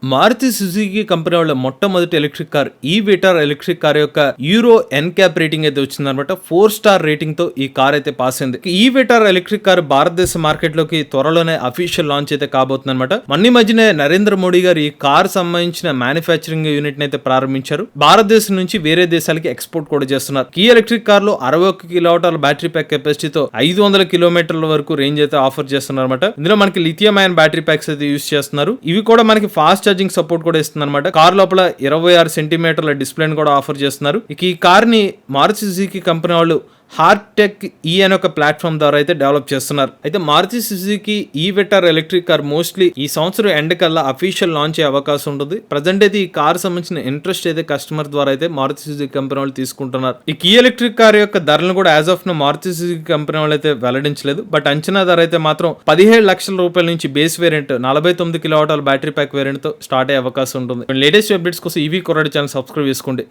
Maruti Suzuki company వాళ్ళ మొట్టమొదటి electric car ఈ-విటార్ electric car యొక్క యూరో ఎన్క్యాప్ రేటింగ్ అయితే వచ్చిందనమాట. 4 స్టార్ రేటింగ్ తో ఈ కార్ అయితే పాస్ అయింది. ఈ-విటార్ ఎలక్ట్రిక్ కార్ భారతదేశ మార్కెట్ లోకి త్వరలోనే అఫీషియల్ లాంచ్ అయితే కాబోతుంది అనమాట. మొన్న మధ్యనే నరేంద్ర మోడీ గారు ఈ కార్ సంబంధించిన మ్యానుఫ్యాక్చరింగ్ యూనిట్ అయితే ప్రారంభించారు. భారతదేశం నుంచి వేరే దేశాలకి ఎక్స్పోర్ట్ కూడా చేస్తున్నారు. ఈ ఎలక్ట్రిక్ కార్ లో 61 కిలోవాట్ల బ్యాటరీ ప్యాక్ కెపాసిటీతో 500 కిలోమీటర్ల వరకు రేంజ్ అయితే ఆఫర్ చేస్తున్నారు అనమాట. ఇందులో మనకి లిథియం అయాన్ బ్యాటరీ ప్యాక్స్ అయితే యూస్ చేస్తున్నారు. ఇవి కూడా మనకి ఫాస్ట్ ఛార్జింగ్ సపోర్ట్ కూడా ఇస్తుంది అనమాట. కార్ లోపల 26 సెంటీమీటర్ల డిస్ప్లే కూడా ఆఫర్ చేస్తున్నారు. ఇక ఈ కార్ ని మారుతి సుజుకి కంపెనీ వాళ్ళు హార్టెక్ ఈ అనే ఒక ప్లాట్ఫామ్ ద్వారా అయితే డెవలప్ చేస్తున్నారు. అయితే Maruti Suzuki e Vitara electric car mostly ఈ సంవత్సరం ఎండ్ కల్లా అఫీషియల్ లాంచ్ అయ్యే అవకాశం ఉంటుంది. ప్రజెంట్ అయితే ఈ కార్ సంబంధించిన ఇంట్రెస్ట్ అయితే కస్టమర్ ద్వారా అయితే మారుతి సుజుకి కంపెనీ వాళ్ళు తీసుకుంటున్నారు. ఈ ఎలక్ట్రిక్ కార్ యొక్క ధరలను కూడా as of now Maruti Suzuki company వాళ్ళు అయితే వెల్లడించలేదు. బట్ అంచనా ధర అయితే మాత్రం 17 లక్షల రూపాయల నుంచి బేస్ వేరియంట్ 49 కిలోవాట్ల బ్యాటరీ ప్యాక్ వేరియంట్ తో స్టార్ట్ అయ్యే అవకాశం ఉంటుంది. లేటెస్ట్ అప్డేట్స్ కోసం ఈవీ కొరడి ఛానల్ సబ్స్క్రైబ్ చేసుకోండి.